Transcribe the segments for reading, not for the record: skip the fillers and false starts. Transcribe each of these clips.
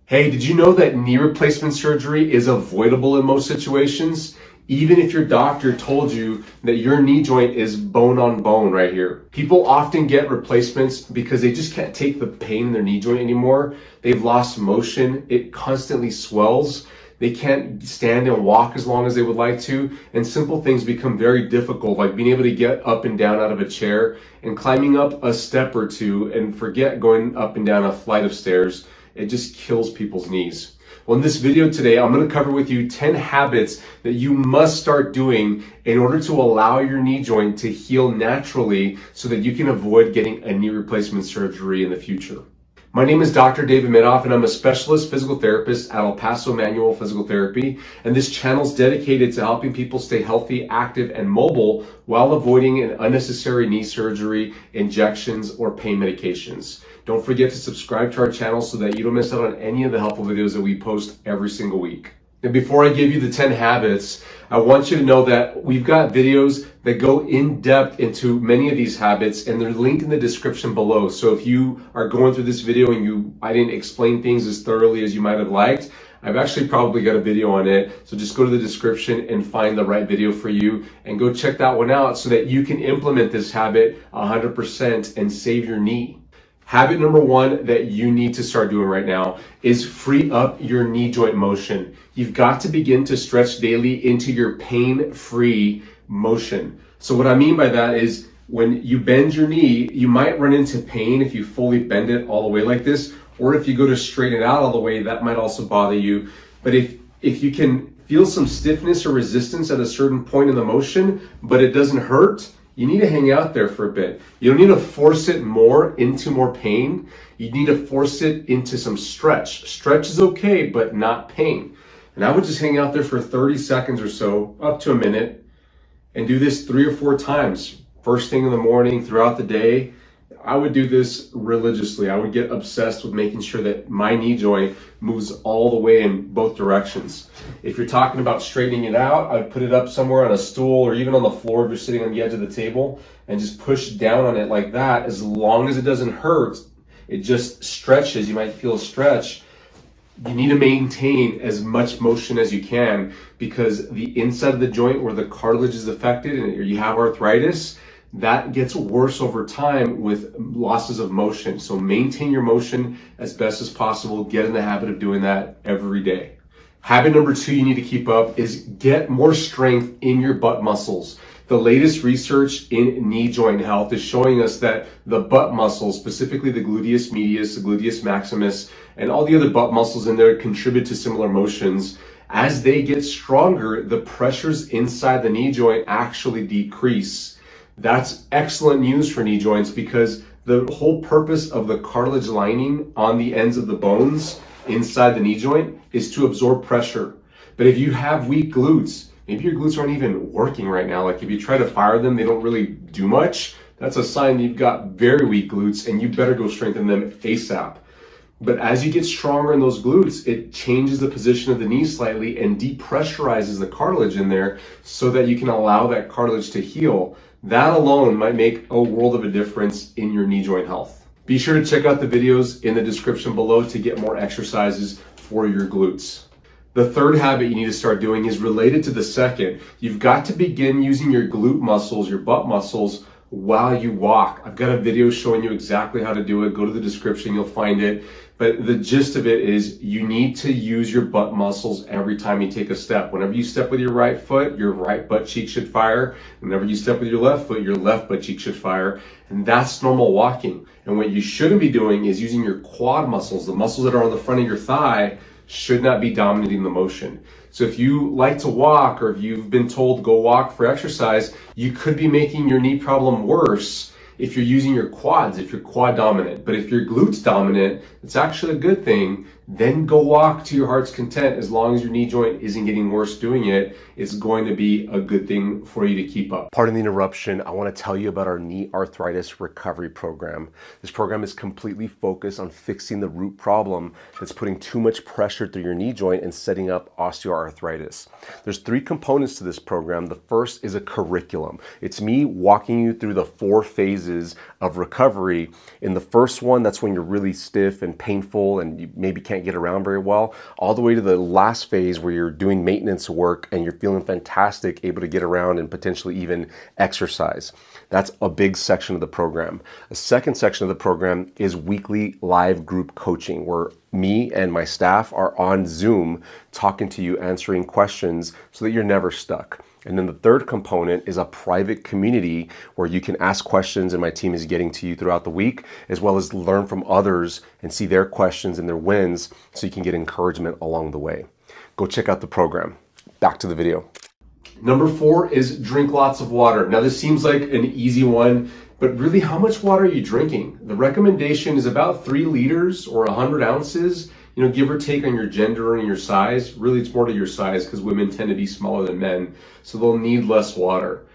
Hey, did you know that knee replacement surgery is avoidable in most situations? Even if your doctor told you that your knee joint is bone on bone right here. People often get replacements because they just can't take the pain in their knee joint anymore. They've lost motion. It constantly swells. They can't stand and walk as long as they would like to. And simple things become very difficult, like being able to get up and down out of a chair and climbing up a step or two, and forget going up and down a flight of stairs. It just kills people's knees. Well, in this video today, I'm going to cover with you 10 habits that you must start doing in order to allow your knee joint to heal naturally so that you can avoid getting a knee replacement surgery in the future. My name is Dr. David Midoff, and I'm a specialist physical therapist at El Paso Manual Physical Therapy. And this channel is dedicated to helping people stay healthy, active, and mobile while avoiding an unnecessary knee surgery, injections, or pain medications. Don't forget to subscribe to our channel so that you don't miss out on any of the helpful videos that we post every single week. And before I give you the 10 habits, I want you to know that we've got videos that go in depth into many of these habits, and they're linked in the description below. So if you are going through this video and I didn't explain things as thoroughly as you might have liked, I've actually probably got a video on it. So just go to the description and find the right video for you and go check that one out so that you can implement this habit 100% and save your knee. Habit number one that you need to start doing right now is free up your knee joint motion. You've got to begin to stretch daily into your pain-free motion. So what I mean by that is when you bend your knee, you might run into pain if you fully bend it all the way like this, or if you go to straighten it out all the way, that might also bother you. But if you can feel some stiffness or resistance at a certain point in the motion, but it doesn't hurt, you need to hang out there for a bit. You don't need to force it more into more pain. You need to force it into some stretch. Stretch is okay, but not pain. And I would just hang out there for 30 seconds or so, up to a minute, and do this 3 or 4 times. First thing in the morning, throughout the day. I would do this religiously. I would get obsessed with making sure that my knee joint moves all the way in both directions. If you're talking about straightening it out, I'd put it up somewhere on a stool or even on the floor if you're sitting on the edge of the table and just push down on it like that. As long as it doesn't hurt, it just stretches. You might feel a stretch. You need to maintain as much motion as you can, because the inside of the joint where the cartilage is affected and you have arthritis, that gets worse over time with losses of motion. So maintain your motion as best as possible. Get in the habit of doing that every day. Habit number 2 you need to keep up is get more strength in your butt muscles. The latest research in knee joint health is showing us that the butt muscles, specifically the gluteus medius, the gluteus maximus, and all the other butt muscles in there contribute to similar motions. As they get stronger, the pressures inside the knee joint actually decrease. That's excellent news for knee joints, because the whole purpose of the cartilage lining on the ends of the bones inside the knee joint is to absorb pressure. But if you have weak glutes, maybe your glutes aren't even working right now. Like if you try to fire them, they don't really do much. That's a sign that you've got very weak glutes and you better go strengthen them ASAP. But as you get stronger in those glutes, it changes the position of the knee slightly and depressurizes the cartilage in there so that you can allow that cartilage to heal. That alone might make a world of a difference in your knee joint health. Be sure to check out the videos in the description below to get more exercises for your glutes. The third habit you need to start doing is related to the second. You've got to begin using your glute muscles, your butt muscles, while you walk. I've got a video showing you exactly how to do it. Go to the description, you'll find it. But the gist of it is you need to use your butt muscles every time you take a step. Whenever you step with your right foot, your right butt cheek should fire. Whenever you step with your left foot, your left butt cheek should fire. And that's normal walking. And what you shouldn't be doing is using your quad muscles. The muscles that are on the front of your thigh should not be dominating the motion. So if you like to walk, or if you've been told to go walk for exercise, you could be making your knee problem worse if you're using your quads, if you're quad dominant. But if you're glutes dominant, it's actually a good thing. Then go walk to your heart's content. As long as your knee joint isn't getting worse doing it, it's going to be a good thing for you to keep up. Pardon the interruption. I want to tell you about our knee arthritis recovery program. This program is completely focused on fixing the root problem that's putting too much pressure through your knee joint and setting up osteoarthritis. There's 3 components to this program. The first is a curriculum. It's me walking you through the 4 phases phases of recovery. In the first one, that's when you're really stiff and painful and you maybe can't get around very well, all the way to the last phase where you're doing maintenance work and you're feeling fantastic, able to get around and potentially even exercise. That's a big section of the program. A second section of the program is weekly live group coaching, where me and my staff are on Zoom talking to you, answering questions so that you're never stuck. And then the third component is a private community where you can ask questions and my team is getting to you throughout the week, as well as learn from others and see their questions and their wins so you can get encouragement along the way. Go check out the program. Back to the video. Number 4 is drink lots of water. Now this seems like an easy one, but really how much water are you drinking? The recommendation is about 3 liters or 100 ounces, give or take on your gender and your size. Really it's more to your size because women tend to be smaller than men, so they'll need less water.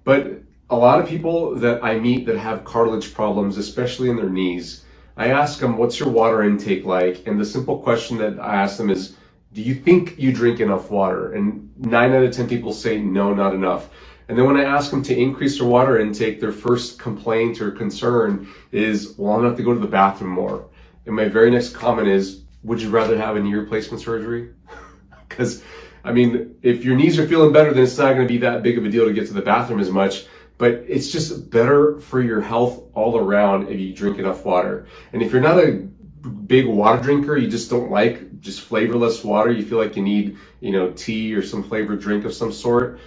But a lot of people that I meet that have cartilage problems, especially in their knees, I ask them, what's your water intake like? And the simple question that I ask them is, do you think you drink enough water? And 9 out of 10 people say, no, not enough. And then when I ask them to increase their water intake, their first complaint or concern is, well, I'm gonna have to go to the bathroom more. And my very next comment is, would you rather have a knee replacement surgery? Because, if your knees are feeling better, then it's not gonna be that big of a deal to get to the bathroom as much. But it's just better for your health all around if you drink enough water. And if you're not a big water drinker, you just don't like just flavorless water, you feel like you need, tea or some flavored drink of some sort.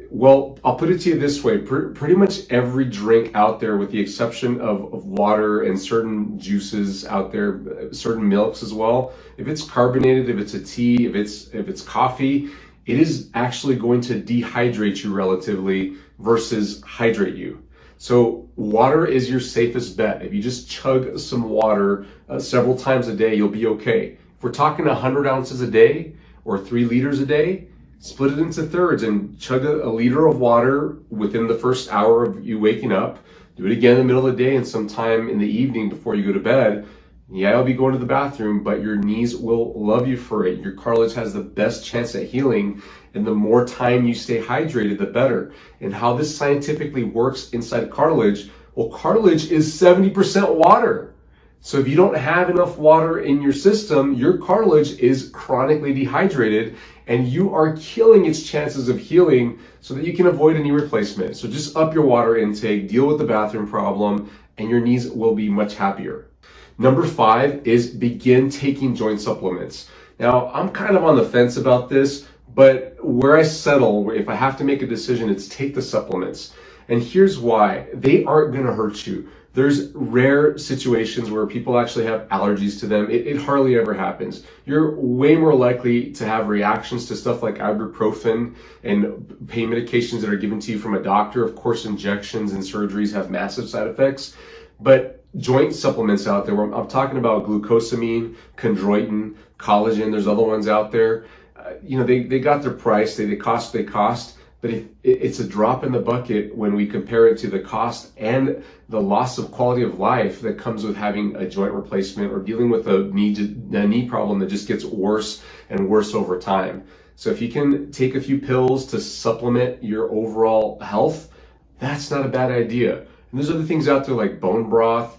Well, I'll put it to you this way. Pretty much every drink out there, with the exception of water and certain juices out there, certain milks as well, if it's carbonated, if it's a tea, if it's coffee, it is actually going to dehydrate you relatively versus hydrate you. So water is your safest bet. If you just chug some water several times a day, you'll be okay. If we're talking 100 ounces a day or 3 liters a day, split it into thirds and chug a liter of water within the first hour of you waking up. Do it again in the middle of the day and sometime in the evening before you go to bed. Yeah, you'll be going to the bathroom, but your knees will love you for it. Your cartilage has the best chance at healing, and the more time you stay hydrated, the better. And how this scientifically works inside cartilage, well, cartilage is 70% water. So if you don't have enough water in your system, your cartilage is chronically dehydrated and you are killing its chances of healing so that you can avoid a knee replacement. So just up your water intake, deal with the bathroom problem, and your knees will be much happier. Number 5 is begin taking joint supplements. Now, I'm kind of on the fence about this, but where I settle, if I have to make a decision, it's take the supplements. And here's why. They aren't gonna hurt you. There's rare situations where people actually have allergies to them. It hardly ever happens. You're way more likely to have reactions to stuff like ibuprofen and pain medications that are given to you from a doctor. Of course, injections and surgeries have massive side effects, but joint supplements out there, I'm talking about glucosamine, chondroitin, collagen, there's other ones out there. They got their price, they cost what they cost. But it's a drop in the bucket when we compare it to the cost and the loss of quality of life that comes with having a joint replacement or dealing with a knee problem that just gets worse and worse over time. So if you can take a few pills to supplement your overall health, that's not a bad idea. And there's other things out there like bone broth.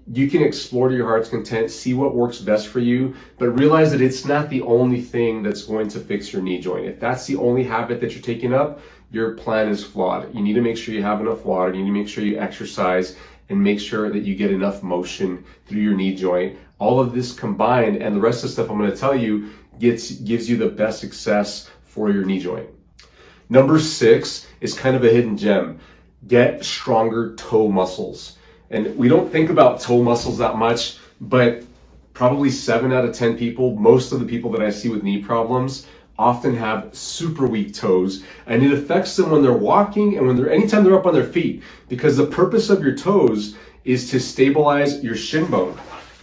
You can explore to your heart's content, see what works best for you, but realize that it's not the only thing that's going to fix your knee joint. If that's the only habit that you're taking up, your plan is flawed. You need to make sure you have enough water, you need to make sure you exercise, and make sure that you get enough motion through your knee joint. All of this combined, and the rest of the stuff I'm going to tell you, gives you the best success for your knee joint. Number 6 is kind of a hidden gem. Get stronger toe muscles. And we don't think about toe muscles that much, but probably 7 out of 10 people, most of the people that I see with knee problems, often have super weak toes, and it affects them when they're walking and anytime they're up on their feet, because the purpose of your toes is to stabilize your shin bone,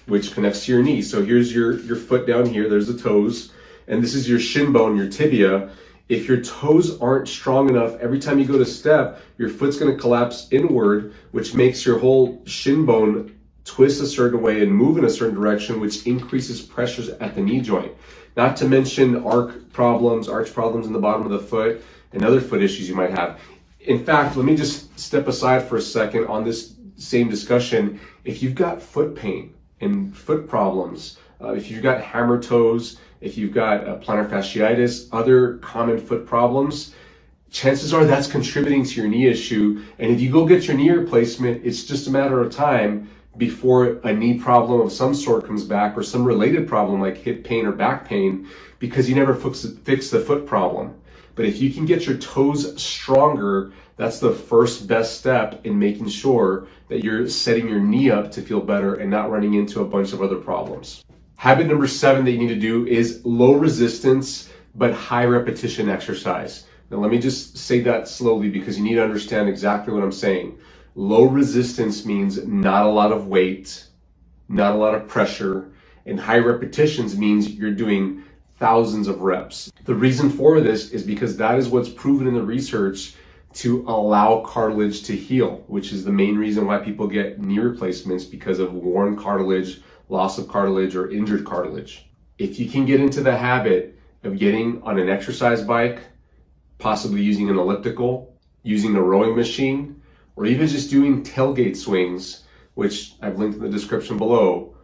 which connects to your knee. So here's your foot down here, there's the toes, and this is your shin bone, your tibia. If your toes aren't strong enough, every time you go to step, your foot's going to collapse inward, which makes your whole shin bone twist a certain way and move in a certain direction, which increases pressures at the knee joint. Not to mention arch problems in the bottom of the foot, and other foot issues you might have. In fact, let me just step aside for a second on this same discussion, if you've got foot pain and foot problems, if you've got hammer toes, if you've got plantar fasciitis, other common foot problems, chances are that's contributing to your knee issue. And if you go get your knee replacement, it's just a matter of time before a knee problem of some sort comes back, or some related problem like hip pain or back pain, because you never fix the foot problem. But if you can get your toes stronger, that's the first best step in making sure that you're setting your knee up to feel better and not running into a bunch of other problems. Habit number 7 that you need to do is low resistance but high repetition exercise. Now let me just say that slowly because you need to understand exactly what I'm saying. Low resistance means not a lot of weight, not a lot of pressure, and high repetitions means you're doing thousands of reps. The reason for this is because that is what's proven in the research to allow cartilage to heal, which is the main reason why people get knee replacements, because of worn cartilage, loss of cartilage, or injured cartilage. If you can get into the habit of getting on an exercise bike, possibly using an elliptical, using a rowing machine, or even just doing tailgate swings, which I've linked in the description below,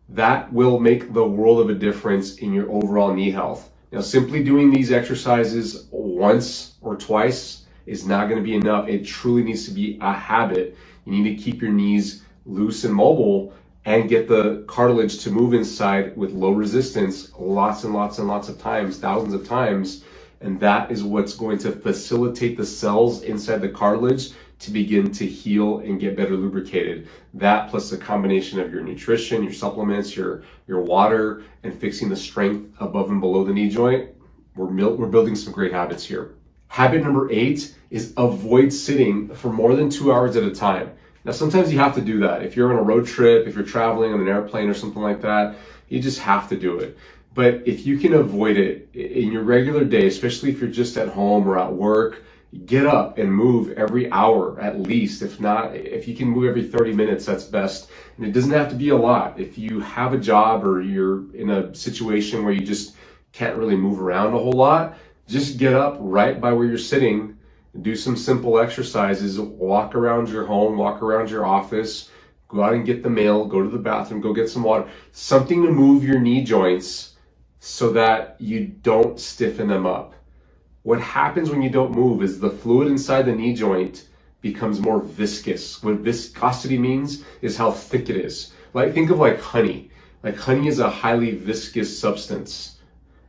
that will make the world of a difference in your overall knee health. Now, simply doing these exercises once or twice is not going to be enough. It truly needs to be a habit. You need to keep your knees loose and mobile and get the cartilage to move inside with low resistance lots and lots and lots of times, thousands of times. And that is what's going to facilitate the cells inside the cartilage to begin to heal and get better lubricated. That plus the combination of your nutrition, your supplements, your water, and fixing the strength above and below the knee joint, we're building some great habits here. Habit number 8 is avoid sitting for more than 2 hours at a time. Now, sometimes you have to do that. If you're on a road trip, if you're traveling on an airplane or something like that, you just have to do it. But if you can avoid it in your regular day, especially if you're just at home or at work, get up and move every hour at least. If not, if you can move every 30 minutes, that's best. And it doesn't have to be a lot. If you have a job or you're in a situation where you just can't really move around a whole lot, just get up right by where you're sitting, do some simple exercises, walk around your home, walk around your office, go out and get the mail, go to the bathroom, go get some water, something to move your knee joints so that you don't stiffen them up. What happens when you don't move is the fluid inside the knee joint becomes more viscous. What viscosity means is how thick it is. Like, think of like honey. Like, honey is a highly viscous substance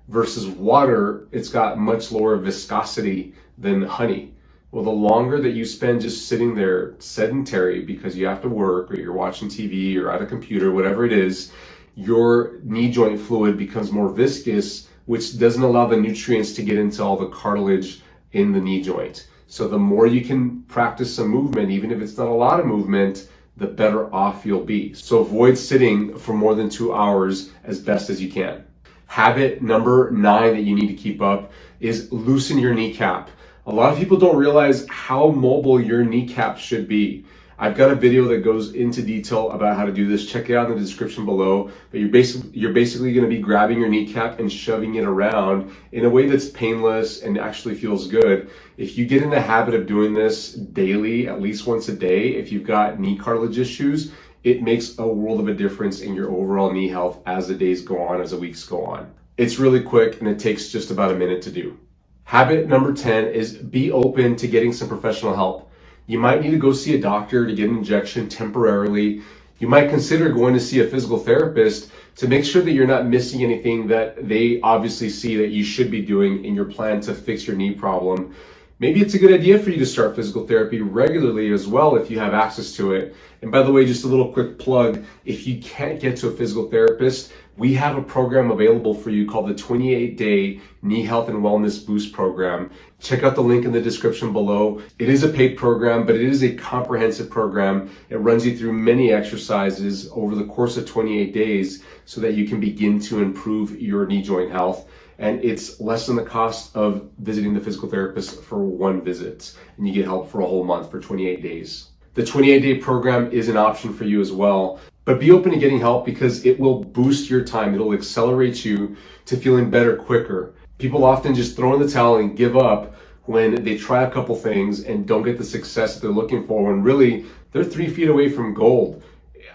versus water. It's got much lower viscosity than honey. Well, the longer that you spend just sitting there sedentary because you have to work or you're watching TV or at a computer, whatever it is, your knee joint fluid becomes more viscous, which doesn't allow the nutrients to get into all the cartilage in the knee joint. So the more you can practice some movement, even if it's not a lot of movement, the better off you'll be. So avoid sitting for more than 2 hours as best as you can. Habit number 9 that you need to keep up is loosen your kneecap. A lot of people don't realize how mobile your kneecap should be. I've got a video that goes into detail about how to do this. Check it out in the description below. But you're basically going to be grabbing your kneecap and shoving it around in a way that's painless and actually feels good. If you get in the habit of doing this daily, at least once a day, if you've got knee cartilage issues, it makes a world of a difference in your overall knee health as the days go on, as the weeks go on. It's really quick and it takes just about a minute to do. Habit number 10 is be open to getting some professional help. You might need to go see a doctor to get an injection temporarily. You might consider going to see a physical therapist to make sure that you're not missing anything that they obviously see that you should be doing in your plan to fix your knee problem. Maybe it's a good idea for you to start physical therapy regularly as well if you have access to it. And by the way, just a little quick plug, if you can't get to a physical therapist, we have a program available for you called the 28-Day Knee Health and Wellness Boost Program. Check out the link in the description below. It is a paid program, but it is a comprehensive program. It runs you through many exercises over the course of 28 days so that you can begin to improve your knee joint health. And it's less than the cost of visiting the physical therapist for one visit. And you get help for a whole month for 28 days. The 28-day program is an option for you as well. But be open to getting help because it will boost your time. It'll accelerate you to feeling better quicker. People often just throw in the towel and give up when they try a couple things and don't get the success that they're looking for, when really they're 3 feet away from gold.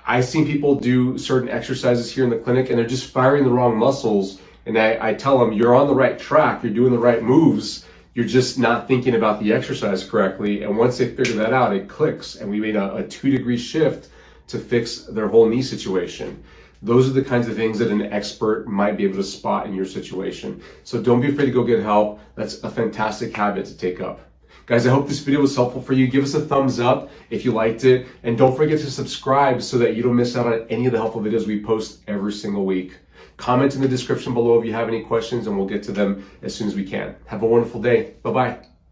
I've seen people do certain exercises here in the clinic and they're just firing the wrong muscles. And I tell them, you're on the right track, you're doing the right moves, you're just not thinking about the exercise correctly. And once they figure that out, it clicks. And we made a 2-degree shift to fix their whole knee situation. Those are the kinds of things that an expert might be able to spot in your situation. So don't be afraid to go get help. That's a fantastic habit to take up. Guys, I hope this video was helpful for you. Give us a thumbs up if you liked it. And don't forget to subscribe so that you don't miss out on any of the helpful videos we post every single week. Comment in the description below if you have any questions and we'll get to them as soon as we can. Have a wonderful day. Bye-bye.